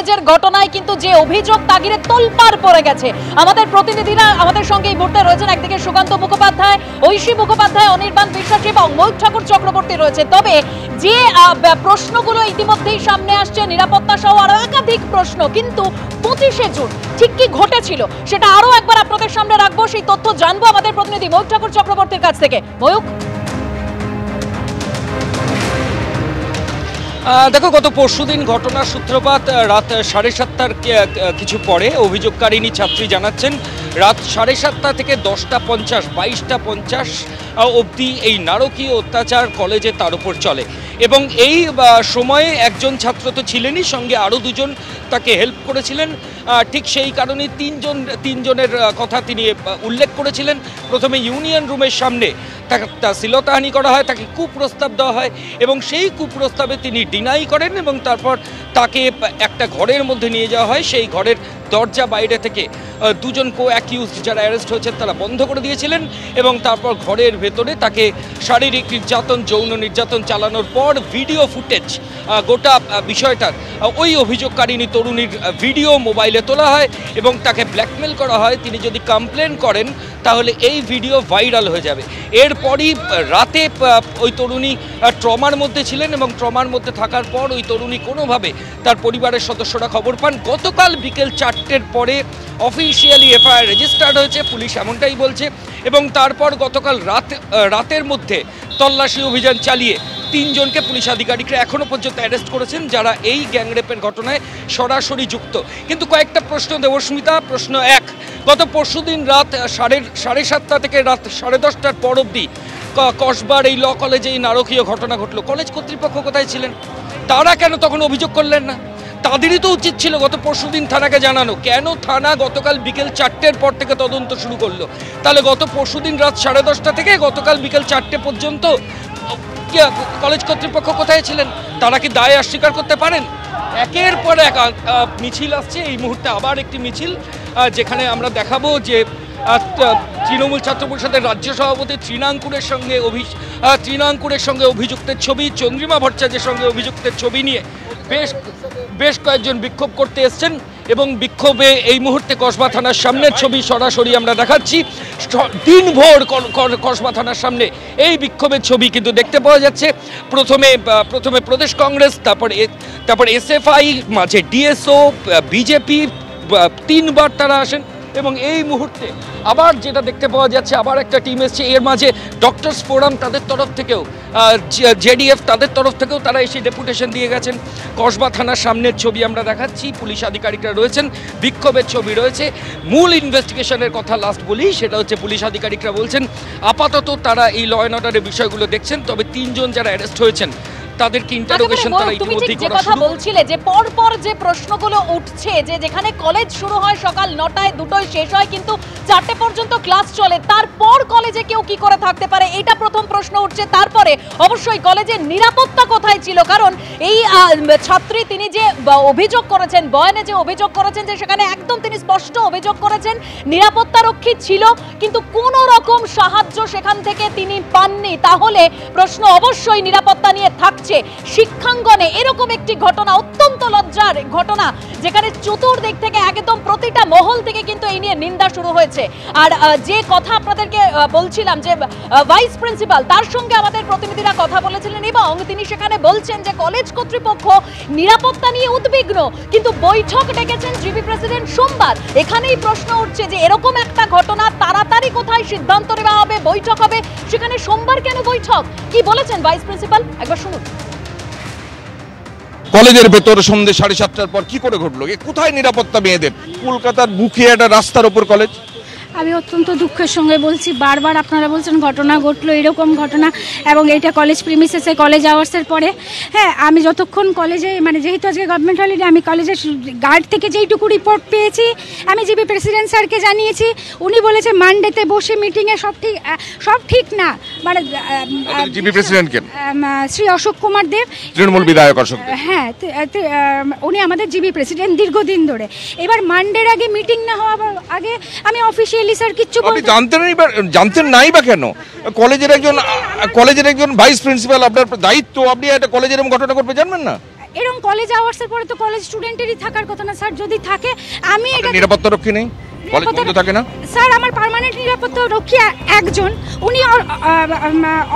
কলেজের ঘটনায় কিন্তু যে অভিযোগ তাগিরে তোলপাড় পড়ে গেছে। আমাদের প্রতিনিধিরা আমাদের সঙ্গে এই মুহূর্তে রয়েছেন, একদিকে সুকান্ত মুখোপাধ্যায়, ঐশী মুখোপাধ্যায়, অনির্বাণ বিশ্বাস এবং ময়ূখ ঠাকুর চক্রবর্তী রয়েছে। তবে যে প্রশ্নগুলো ইতিমধ্যেই সামনে আসছে, নিরাপত্তা সহ আরো একাধিক প্রশ্ন, কিন্তু 25শে জুন ঠিক কি ঘটেছিল সেটা আরো একবার আপনাদের সামনে রাখবো। সেই তথ্য জানবো আমাদের প্রতিনিধি ময়ূখ ঠাকুর চক্রবর্তীর কাছ থেকে। ময়ূখ, দেখো, গত পরশুদিন ঘটনার সূত্রপাত রাত 7:30টার কিছু পরে অভিযোগকারিনী ছাত্রী জানাচ্ছেন রাত 7:30 থেকে 10:50 22:50 অবধি এই নারকীয় অত্যাচার কলেজে তার উপর চলে এবং এই সময়ে একজন ছাত্র তো ছিলেনই, সঙ্গে আরও দুজন তাকে হেল্প করেছিলেন। ঠিক সেই কারণে তিনজনের কথা তিনি উল্লেখ করেছিলেন। প্রথমে ইউনিয়ন রুমের সামনে তাকে শ্লীলতাহানি করা হয়, তাকে কুপ্রস্তাব দেওয়া হয় এবং সেই কুপ্রস্তাবে তিনি ডিনাই করেন এবং তারপর তাকে একটা ঘরের মধ্যে নিয়ে যাওয়া হয়। সেই ঘরের দরজা বাইরে থেকে দুজন অ্যাকিউজড যারা অ্যারেস্ট হয়েছেন তারা বন্ধ করে দিয়েছিলেন এবং তারপর ঘরের ভেতরে তাকে শারীরিক নির্যাতন, যৌন নির্যাতন চালানোর পর ভিডিও ফুটেজ, গোটা বিষয়টার ওই অভিযোগকারিনী তরুণীর ভিডিও মোবাইলে তোলা হয় এবং তাকে ব্ল্যাকমেল করা হয় তিনি যদি কমপ্লেন করেন তাহলে এই ভিডিও ভাইরাল হয়ে যাবে। এরপরই রাতে ওই তরুণী ট্রমার মধ্যে ছিলেন এবং ট্রমার মধ্যে থাকার পর ওই তরুণী কোনোভাবে তার পরিবারের সদস্যরা খবর পান। গতকাল বিকেল 4টের পরে অফিসিয়ালি এফআইআর রেজিস্টার্ড হয়েছে, পুলিশ এমনটাই বলছে এবং তারপর গতকাল রাতের মধ্যে তল্লাশি অভিযান চালিয়ে 3 জনকে পুলিশ আধিকারিকরা এখনও পর্যন্ত অ্যারেস্ট করেছেন যারা এই গ্যাংরেপের ঘটনায় সরাসরি যুক্ত। কিন্তু কয়েকটা প্রশ্ন দেবস্মিতা। প্রশ্ন 1, গত পরশুদিন রাত 7:30 থেকে রাত 10:30টার পর অবধি কসবার এই ল কলেজে এই নারকীয় ঘটনা ঘটলো, কলেজ কর্তৃপক্ষ কোথায় ছিলেন? তারা কেন তখন অভিযোগ করলেন না? তাদেরই তো উচিত ছিল গত পরশুদিন থানাকে জানানো। কেন থানা গতকাল বিকেল 4টের পর থেকে তদন্ত শুরু করলো? তাহলে গত পরশুদিন রাত 10:30 থেকে গতকাল বিকেল 4টে পর্যন্ত কলেজ কর্তৃপক্ষ কোথায় ছিলেন? তারা কি দায় অস্বীকার করতে পারেন? একের পর এক মিছিল আসছে। এই মুহূর্তে আবার একটি মিছিল, যেখানে আমরা দেখাবো যে তৃণমূল ছাত্র পরিষদের রাজ্য সভাপতি তৃণাঙ্কুরের সঙ্গে অভিযুক্তের ছবি, চন্দ্রিমা ভট্টাচার্যের সঙ্গে অভিযুক্তের ছবি নিয়ে বেশ কয়েকজন বিক্ষোভ করতে এসছেন এবং বিক্ষোভে এই মুহূর্তে কসবা থানার সামনের ছবি সরাসরি আমরা দেখাচ্ছি। দিনভর কসবা থানার সামনে এই বিক্ষোভের ছবি কিন্তু দেখতে পাওয়া যাচ্ছে। প্রথমে প্রদেশ কংগ্রেস, তারপর এসএফআই, মাঝে ডিএসও, বিজেপি, 3বার তারা আসেন এবং এই মুহূর্তে আবার যেটা দেখতে পাওয়া যাচ্ছে আবার একটা টিম এসছে। এর মাঝে ডক্টরস ফোরাম তাদের তরফ থেকেও, জেডিএফ তাদের তরফ থেকেও তারা এসে ডেপুটেশন দিয়ে গেছেন। কসবা থানার সামনের ছবি আমরা দেখাচ্ছি, পুলিশ আধিকারিকরা রয়েছেন, বিক্ষোভের ছবি রয়েছে। মূল ইনভেস্টিগেশনের কথা লাস্ট বলি, সেটা হচ্ছে পুলিশ আধিকারিকরা বলছেন আপাতত তারা এই ল অ্যান্ড অর্ডারের বিষয়গুলো দেখছেন, তবে 3 জন যারা অ্যারেস্ট হয়েছেন তাদেরকে ইন্টারোগেশন তারা ইতিমধ্যেই করা শুরু। বলছিলে যে পরপর যে প্রশ্নগুলো উঠছে, যে যেখানে কলেজ শুরু হয় সকাল 9টায়, 2টোয় শেষ হয়, কিন্তু 4টে পর্যন্ত ক্লাস চলে, তারপর কলেজে কেউ কি করে থাকতে পারে, এটা প্রথম প্রশ্ন উঠছে। তারপরে অবশ্যই কলেজের নিরাপত্তা কোথায় ছিল? কারণ এই ছাত্রী তিনি যে অভিযোগ করেছেন, বয়ানে যে অভিযোগ করেছেন, যে সেখানে একদম তিনি স্পষ্ট অভিযোগ করেছেন নিরাপত্তারক্ষী ছিল কিন্তু কোনো রকম সাহায্য সেখান থেকে তিনি পাননি। তাহলে প্রশ্ন অবশ্যই নিরাপত্তা নিয়ে থাকছে। শিক্ষাঙ্গনে এরকম একটি ঘটনা, অত্যন্ত লজ্জার ঘটনা, যেখানে চতুর্দিক থেকে একদম প্রতিটা মহল থেকে কিন্তু এই নিয়ে নিন্দা শুরু হয়েছে। আর যে কথা আপনাদেরকে বলছিলাম যে ভাইস প্রিন্সিপাল, তার সঙ্গে আমাদের প্রতিনিধিরা কথা বলেছিলেন এবং তিনি সেখানে বলছেন যে কলেজ কর্তৃপক্ষ নিরাপত্তা নিয়ে উদ্বিগ্ন, কিন্তু বৈঠক ডেকেছেন জিবি প্রেসিডেন্ট সোমবার। এখানেই প্রশ্ন উঠছে যে এরকম একটা ঘটনা তাড়াতাড়ি কোথায় সিদ্ধান্ত নেওয়া হবে, বৈঠক হবে, সেখানে সোমবার কেন বৈঠক? কি বলেছেন ভাইস প্রিন্সিপাল, একবার শুনুন। কলেজের ভেতর সন্ধ্যে 7:30টার পর কি করে ঘটলো? কোথায় নিরাপত্তা মেয়েদের? কলকাতার মুখে একটা রাস্তার উপর কলেজ। আমি অত্যন্ত দুঃখের সঙ্গে বলছি, বারবার আপনারা বলছেন ঘটনা ঘটলো, এরকম ঘটনা, এবং এটা কলেজ প্রিমিসেসে কলেজ আওয়ার্সের পরে। হ্যাঁ, আমি যতক্ষণ কলেজে, মানে যেহেতু আজকে গভর্নমেন্ট হলিডে, আমি কলেজের গার্ড থেকে যেইটুকু রিপোর্ট পেয়েছি আমি জিবি প্রেসিডেন্ট স্যারকে জানিয়েছি। উনি বলেছে মানডেতে বসে মিটিংয়ে সব ঠিক না, মানে জিবি প্রেসিডেন্ট কেন? শ্রী অশোক কুমার দেব, তৃণমূল বিধায়ক অশোক। হ্যাঁ, উনি আমাদের জিবি প্রেসিডেন্ট দীর্ঘদিন ধরে। এবার মানডের আগে মিটিং না হওয়ার আগে আমি অফিসিয়ালি স্যার কিচ্ছু জানতেন নাই বা কেন? কলেজের একজন ভাইস প্রিন্সিপাল, আপনার দায়িত্ব, আপনি একটা কলেজের এরকম ঘটনা ঘটবে জানবেন না? এরকম কলেজ আওয়ার্সের পরে তো কলেজ স্টুডেন্টেরই থাকার কথা না স্যার, যদি থাকে আমি এটা নিরাপত্তা রক্ষী নেই, কলেজ বন্ধ থাকে না? স্যার আমার পার্মানেন্ট নিরাপত্তা রক্ষী একজন, উনি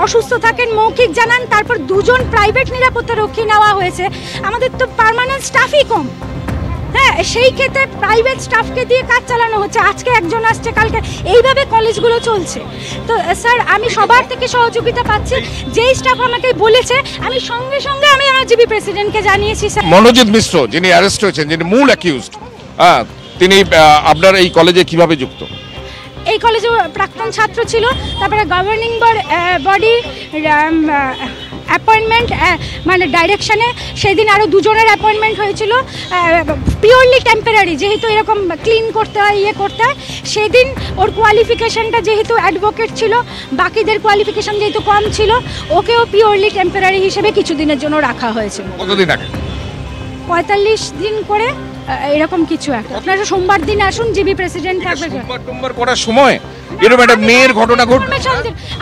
অসুস্থ থাকেন, মৌখিক জানান, তারপর দুজন প্রাইভেট নিরাপত্তা রক্ষী নেওয়া হয়েছে। আমাদের তো পার্মানেন্ট স্টাফই কম, হ্যাঁ, সেই ক্ষেত্রে প্রাইভেট স্টাফকে দিয়ে কাজ চালানো হচ্ছে। আজকে একজন আসছে, কালকে এইভাবে কলেজগুলো চলছে। তো স্যার আমি সবার থেকে সহযোগিতা পাচ্ছি, যেই স্টাফ আমাকে বলেছে আমি সঙ্গে সঙ্গে আমি আমার জিবি প্রেসিডেন্টকে জানিয়েছি। স্যার মনোজিৎ মিশ্র যিনি অ্যারেস্ট হয়েছেন, যিনি মূল অ্যাকিউজড, তিনি আপনার এই কলেজে কিভাবে যুক্ত? এই কলেজে প্রাক্তন ছাত্র ছিল, তারপরে গভর্নিং বডি অ্যাপয়েন্টমেন্ট মানে ডাইরেকশনে সেদিন আরও দুজনের অ্যাপয়েন্টমেন্ট হয়েছিল, পিওরলি টেম্পোরারি, যেহেতু এরকম ক্লিন করতে হয়, ইয়ে করতে হয়। সেদিন ওর কোয়ালিফিকেশানটা যেহেতু অ্যাডভোকেট ছিল, বাকিদের কোয়ালিফিকেশান যেহেতু কম ছিল, ওকেও পিওরলি টেম্পোরারি হিসেবে কিছুদিনের জন্য রাখা হয়েছিল। কতদিন আগে? 45 দিন করে এরকম কিছু একটা। আপনারা সোমবার দিন আসুন, জিবি প্রেসিডেন্ট থাকবে। সোমবার করার সময় এরকম একটা মেয়ের ঘটনা ঘটলো।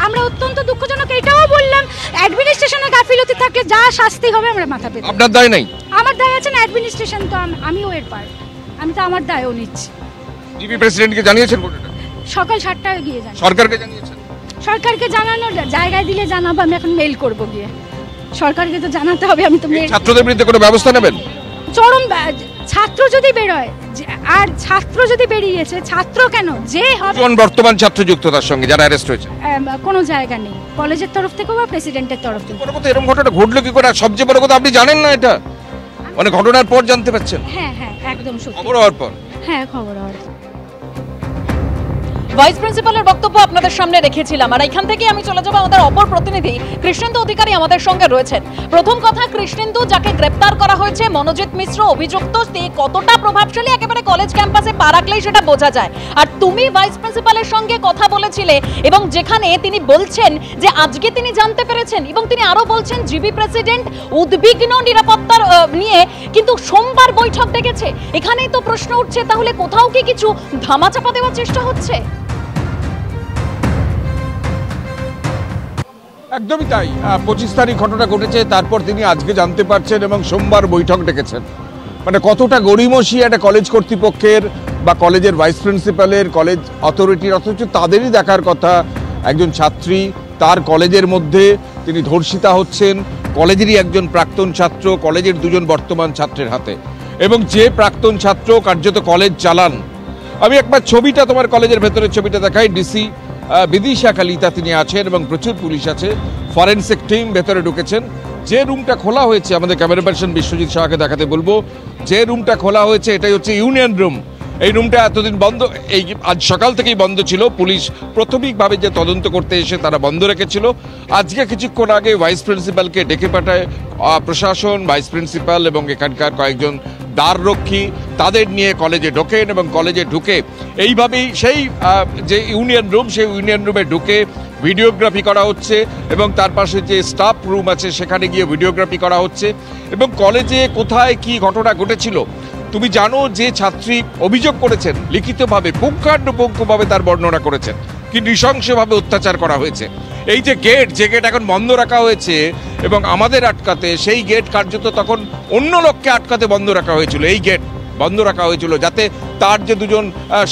আমরা অত্যন্ত দুঃখজনক এটাও বললাম, অ্যাডমিনিস্ট্রেশনের গাফিলতি থাকলে যা শাস্তি হবে আমরা মাথা পেতে। আপনার দায় নাই? আমার দায় আছে না, অ্যাডমিনিস্ট্রেশন তো আমিও এর পার্ট, আমি তো আমার দায়ও নিচ্ছি। জিবি প্রেসিডেন্টকে জানিয়েছেন ঘটনাটা? সকাল 7টায় গিয়ে জানি। সরকারকে জানিয়েছেন? সরকারকে জানানোর জায়গায় দিলে জানাবো, আমি এখন মেইল করব গিয়ে। সরকারকে তো জানাতে হবে, আমি তো ছাত্রদের বিরুদ্ধে কোনো ব্যবস্থা নেবেন? চরম ছাত্র যদি বেরোয়, আর ছাত্র যদি বেরিয়েছে, ছাত্র কেন যে হবে, কোন বর্তমান ছাত্র যুক্ত তার সঙ্গে যারা অ্যারেস্ট হয়েছে? কোনো জায়গা নেই, কলেজের তরফ থেকে বা প্রেসিডেন্টের তরফ থেকে। বড় কথা এরকম ঘটনা ঘটলো কি করে? সবচেয়ে বড় কথা আপনি জানেন না এটা, মানে ঘটনার পর জানতে পারছেন? হ্যাঁ হ্যাঁ একদম সত্যি, খবর হওয়ার পর। হ্যাঁ খবর হওয়ার। ভাইস প্রিন্সিপালের বক্তব্য আপনাদের সামনে রেখেছিলাম, আর এখান থেকে আমি চলে যাব আমাদের অপর প্রতিনিধি কৃষ্ণেন্দু অধিকারী আমাদের সঙ্গে রয়েছেন। প্রথম কথা, কৃষ্ণেন্দু, যাকে গ্রেপ্তার করা হয়েছে, মনোজিৎ মিশ্র অভিযুক্ত, সে কতটা প্রভাবশালী একেবারে কলেজ ক্যাম্পাসে পা রাখলেই সেটা বোঝা যায়। আর তুমি ভাইস প্রিন্সিপালের সঙ্গে কথা বলেছিলে, এবং যেখানে তিনি বলছেন যে আজকে তিনি জানতে পেরেছেন, এবং তিনি আরো বলছেন জিবি প্রেসিডেন্ট উদ্বিগ্ন নিরাপত্তার নিয়ে, কিন্তু সোমবার বৈঠক ডেকেছে। এখানেই তো প্রশ্ন উঠছে, তাহলে কোথাও কি কিছু ধামাচাপা দেওয়ার চেষ্টা হচ্ছে? একদমই তাই। 25 তারিখ ঘটনা ঘটেছে, তারপর তিনি আজকে জানতে পারছেন এবং সোমবার বৈঠক ডেকেছেন। মানে কতটা গড়িমসি একটা কলেজ কর্তৃপক্ষের বা কলেজের ভাইস প্রিন্সিপালের, কলেজ অথরিটির, অথচ তাদেরই দেখার কথা একজন ছাত্রী তার কলেজের মধ্যে তিনি ধর্ষিতা হচ্ছেন, কলেজেরই একজন প্রাক্তন ছাত্র, কলেজের দুজন বর্তমান ছাত্রের হাতে, এবং যে প্রাক্তন ছাত্র কার্যত কলেজ চালান। আমি একবার ছবিটা, তোমার কলেজের ভেতরের ছবিটা দেখাই। ডিসি বিদিশা কালিতা তিনি আছেন এবং প্রচুর পুলিশ আছে, ফরেনসিক টিম ভেতরে ঢুকেছেন। যে রুমটা খোলা হয়েছে, আমাদের ক্যামেরা পার্সন বিশ্বজিৎ শাহকে দেখাতে বলবো, যে রুমটা খোলা হয়েছে এটাই হচ্ছে ইউনিয়ন রুম। এই রুমটা এতদিন বন্ধ, এই আজ সকাল থেকেই বন্ধ ছিল। পুলিশ প্রাথমিকভাবে যে তদন্ত করতে এসে তারা বন্ধ রেখেছিল। আজকে কিছুক্ষণ আগে ভাইস প্রিন্সিপালকে ডেকে পাঠায় প্রশাসন, ভাইস প্রিন্সিপাল এবং এখানকার কয়েকজন দ্বাররক্ষী, তাদের নিয়ে কলেজে ঢোকেন এবং কলেজে ঢুকে এইভাবেই সেই যে ইউনিয়ন রুম, সেই ইউনিয়ন রুমে ঢুকে ভিডিওগ্রাফি করা হচ্ছে, এবং তার পাশে যে স্টাফ রুম আছে সেখানে গিয়ে ভিডিওগ্রাফি করা হচ্ছে। এবং কলেজে কোথায় কি ঘটনা ঘটেছিল তুমি জানো, যে ছাত্রী অভিযোগ করেছেন লিখিতভাবে পুঙ্খানুপুঙ্খভাবে তার বর্ণনা করেছেন কি নৃশংসভাবে অত্যাচার করা হয়েছে। এই যে গেট এখন বন্ধ রাখা হয়েছে এবং আমাদের আটকাতে, সেই গেট কার্যত তখন অন্য লোককে আটকাতে বন্ধ রাখা হয়েছিল। এই গেট বন্ধ রাখা হয়েছিল যাতে তার যে দুজন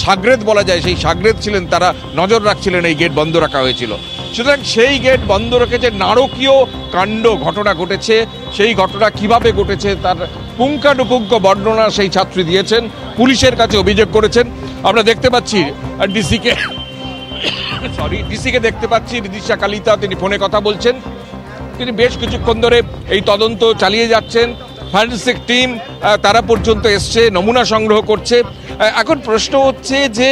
সাগরেদ বলা যায়, সেই সাগরেদ ছিলেন, তারা নজর রাখছিলেন, এই গেট বন্ধ রাখা হয়েছিল। সুতরাং সেই গেট বন্ধ রেখেছে, নারকীয় কাণ্ড ঘটনা ঘটেছে। সেই ঘটনা কিভাবে ঘটেছে তার পুঙ্খানুপুঙ্খ বর্ণনা সেই ছাত্রী দিয়েছেন, পুলিশের কাছে অভিযোগ করেছেন। আমরা দেখতে পাচ্ছি ডিসিকে দেখতে পাচ্ছি, বিদিশা কালিতা, তিনি ফোনে কথা বলছেন। তিনি বেশ কিছুক্ষণ ধরে এই তদন্ত চালিয়ে যাচ্ছেন। ফরেনসিক টিম তারা পর্যন্ত এসছে, নমুনা সংগ্রহ করছে। এখন প্রশ্ন হচ্ছে যে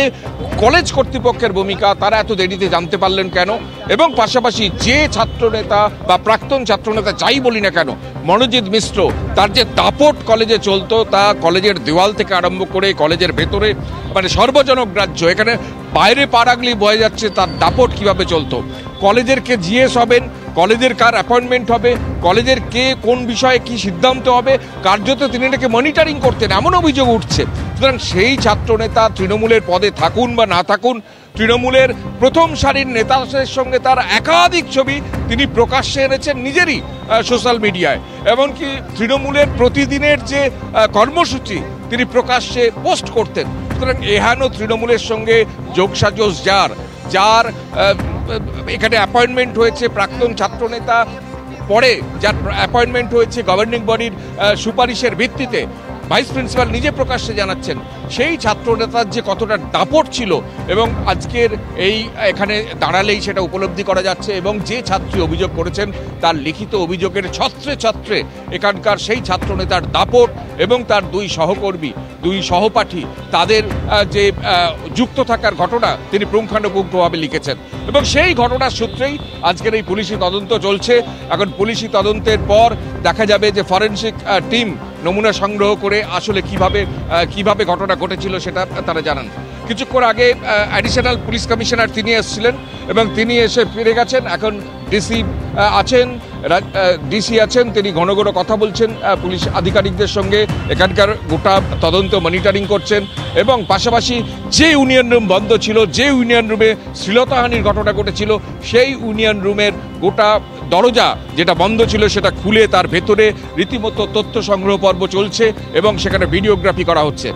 কলেজ কর্তৃপক্ষের ভূমিকা, তারা এত দেরিতে জানতে পারলেন কেন, এবং পাশাপাশি যে ছাত্রনেতা বা প্রাক্তন ছাত্রনেতা যাই বলি না কেন, মনোজিৎ মিশ্র, তার যে দাপট কলেজে চলতো, তা কলেজের দেওয়াল থেকে আরম্ভ করে কলেজের ভেতরে মানে সর্বজনগ্রাহ্য। এখানে বাইরে পা রাখলেই বোঝা যাচ্ছে তার দাপট কিভাবে চলতো। কলেজের কে জিএস হবেন, কলেজের কার অ্যাপয়েন্টমেন্ট হবে, কলেজের কে কোন বিষয়ে কি সিদ্ধান্ত হবে, কার্যত তিনি এটাকে মনিটরিং করতেন, এমন অভিযোগ উঠছে। সুতরাং সেই ছাত্রনেতা তৃণমূলের পদে থাকুন বা না থাকুন, তৃণমূলের প্রথম সারির নেতাদের সঙ্গে তার একাধিক ছবি তিনি প্রকাশ্যে এনেছেন নিজেরই সোশ্যাল মিডিয়ায়। এমনকি তৃণমূলের প্রতিদিনের যে কর্মসূচি তিনি প্রকাশ্যে পোস্ট করতেন। সুতরাং এহেন তৃণমূলের সঙ্গে যোগসাজশ যার এখানে অ্যাপয়েন্টমেন্ট হয়েছে প্রাক্তন ছাত্রনেতা, পরে যার অ্যাপয়েন্টমেন্ট হয়েছে গভর্নিং বডির সুপারিশের ভিত্তিতে, ভাইস প্রিন্সিপাল নিজে প্রকাশ্যে জানাচ্ছেন সেই ছাত্রনেতার যে কতটা দাপট ছিল এবং আজকের এখানে দাঁড়ালেই সেটা উপলব্ধি করা যাচ্ছে। এবং যে ছাত্রী অভিযোগ করেছেন তার লিখিত অভিযোগের ছত্রে এখানকার সেই ছাত্রনেতার দাপট এবং তার দুই সহকর্মী, দুই সহপাঠী, তাদের যে যুক্ত থাকার ঘটনা তিনি পুঙ্খানুপুঙ্খভাবে লিখেছেন। এবং সেই ঘটনার সূত্রেই আজকের এই পুলিশি তদন্ত চলছে। এখন পুলিশি তদন্তের পর দেখা যাবে যে ফরেনসিক টিম নমুনা সংগ্রহ করে আসলে কিভাবে ঘটনা ঘটেছিল সেটা তারা জানান। কিছুক্ষণ আগে অ্যাডিশনাল পুলিশ কমিশনার তিনি এসেছিলেন এবং তিনি এসে ফিরে গেছেন। এখন ডিসি আছেন, তিনি ঘন ঘন কথা বলছেন পুলিশ আধিকারিকদের সঙ্গে, এখানকার গোটা তদন্ত মনিটরিং করছেন এবং পাশাপাশি যে ইউনিয়ন রুম বন্ধ ছিল, যে ইউনিয়ন রুমে শ্লীলতাহানির ঘটনা ঘটেছিল, সেই ইউনিয়ন রুমের গোটা দরজা যেটা বন্ধ ছিল সেটা খুলে তার ভেতরে রীতিমতো তথ্য সংগ্রহ পর্ব চলছে এবং সেখানে ভিডিওগ্রাফি করা হচ্ছে।